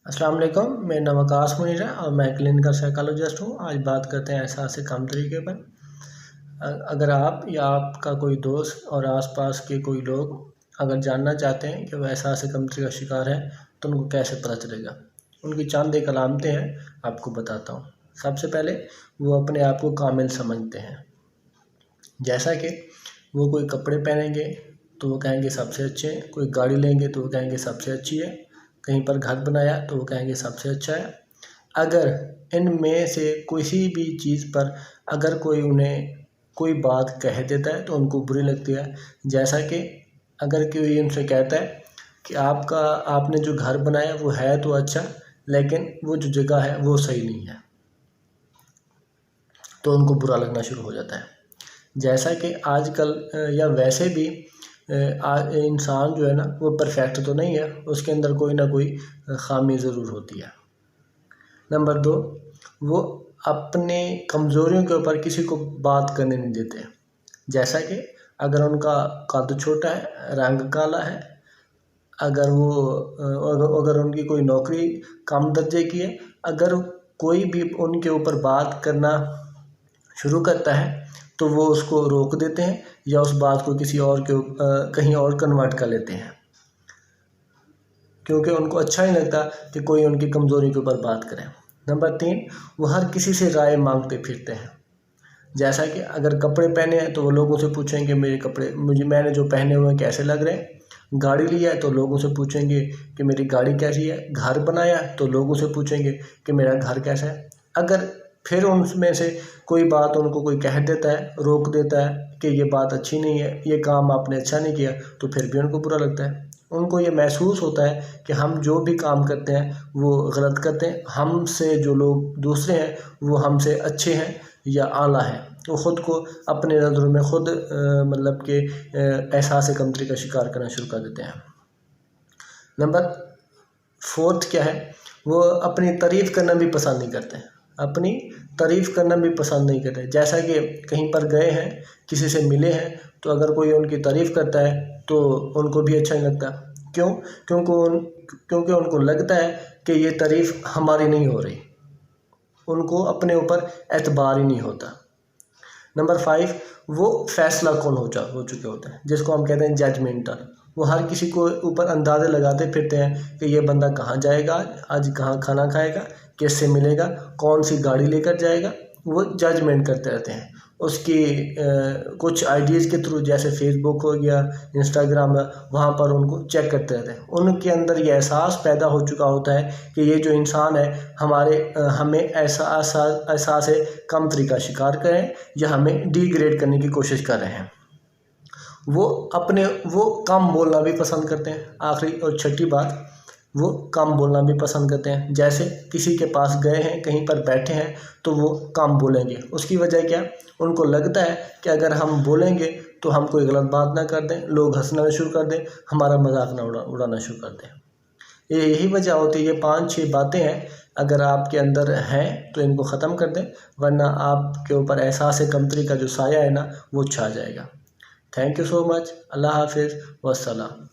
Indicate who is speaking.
Speaker 1: अस्सलाम वालेकुम, मेरा नाम आकाश मुनीर है और मैं क्लिनिकल साइकोलॉजिस्ट हूँ। आज बात करते हैं एहसास कम तरीके पर। अगर आप या आपका कोई दोस्त और आसपास के कोई लोग अगर जानना चाहते हैं कि वह एहसास कमतरी का शिकार है तो उनको कैसे पता चलेगा, उनकी चंद एक अलामतें हैं, आपको बताता हूँ। सबसे पहले वो अपने आप को कामिल समझते हैं, जैसा कि वो कोई कपड़े पहनेंगे तो वो कहेंगे सबसे अच्छे हैं, कोई गाड़ी लेंगे तो वो कहेंगे सबसे अच्छी है, कहीं पर घर बनाया तो वो कहेंगे सबसे अच्छा है। अगर इनमें से किसी भी चीज़ पर अगर कोई उन्हें कोई बात कह देता है तो उनको बुरी लगती है। जैसा कि अगर कोई उनसे कहता है कि आपने जो घर बनाया वो है तो अच्छा, लेकिन वो जो जगह है वो सही नहीं है, तो उनको बुरा लगना शुरू हो जाता है। जैसा कि आजकल या वैसे भी इंसान जो है ना वो परफेक्ट तो नहीं है, उसके अंदर कोई ना कोई ख़ामी ज़रूर होती है। नंबर 2, वो अपने कमज़ोरियों के ऊपर किसी को बात करने नहीं देते। जैसा कि अगर उनका कद छोटा है, रंग काला है, अगर उनकी कोई नौकरी कम दर्जे की है, अगर कोई भी उनके ऊपर बात करना शुरू करता है तो वो उसको रोक देते हैं या उस बात को किसी और के कहीं और कन्वर्ट कर लेते हैं, क्योंकि उनको अच्छा नहीं लगता कि कोई उनकी कमज़ोरी के ऊपर बात करे। नंबर 3, वो हर किसी से राय मांगते फिरते हैं। जैसा कि अगर कपड़े पहने हैं तो वो लोगों से पूछेंगे मेरे कपड़े मैंने जो पहने हुए हैं कैसे लग रहे हैं। गाड़ी लिया है तो लोगों से पूछेंगे कि मेरी गाड़ी कैसी है। घर बनाया तो लोगों से पूछेंगे कि मेरा घर कैसा है। अगर फिर उनमें से कोई बात उनको कोई कह देता है, रोक देता है कि ये बात अच्छी नहीं है, ये काम आपने अच्छा नहीं किया, तो फिर भी उनको बुरा लगता है। उनको ये महसूस होता है कि हम जो भी काम करते हैं वो गलत करते हैं, हमसे जो लोग दूसरे हैं वो हमसे अच्छे हैं या आला है। वो ख़ुद को अपने नज़रों में ख़ुद मतलब कि एहसास कमतरी का शिकार करना शुरू कर देते हैं। नंबर 4 क्या है, वो अपनी तारीफ़ करना भी पसंद नहीं करते, अपनी तारीफ़ करना भी पसंद नहीं करते। जैसा कि कहीं पर गए हैं, किसी से मिले हैं, तो अगर कोई उनकी तारीफ़ करता है तो उनको भी अच्छा नहीं लगता। क्यों? क्योंकि उनको लगता है कि ये तारीफ़ हमारी नहीं हो रही, उनको अपने ऊपर एतबार ही नहीं होता। नंबर 5, वो फैसला कौन हो चुके होते हैं, जिसको हम कहते हैं जजमेंटल। वो हर किसी को ऊपर अंदाज़े लगाते फिरते हैं कि ये बंदा कहाँ जाएगा, आज कहाँ खाना खाएगा, किससे मिलेगा, कौन सी गाड़ी लेकर जाएगा। वो जजमेंट करते रहते हैं उसकी कुछ आइडियाज़ के थ्रू, जैसे फेसबुक हो गया, इंस्टाग्राम, वहाँ पर उनको चेक करते रहते हैं। उनके अंदर ये एहसास पैदा हो चुका होता है कि ये जो इंसान है हमें एहसास कमतरी का शिकार करें या हमें डिग्रेड करने की कोशिश कर रहे हैं। वो कम बोलना भी पसंद करते हैं। आखिरी और छठी बात, वो कम बोलना भी पसंद करते हैं। जैसे किसी के पास गए हैं, कहीं पर बैठे हैं, तो वो कम बोलेंगे। उसकी वजह क्या? उनको लगता है कि अगर हम बोलेंगे तो हम कोई गलत बात ना कर दें, लोग हंसना शुरू कर दें, हमारा मजाक ना उड़ाना शुरू कर दें। यही वजह होती है। ये 5-6 बातें हैं, अगर आपके अंदर हैं तो इनको ख़त्म कर दें, वरना आपके ऊपर एहसास कमतरी का जो साया है ना वो छा जाएगा। Thank you so much. अल्लाह हाफिज़ वस्सलाम।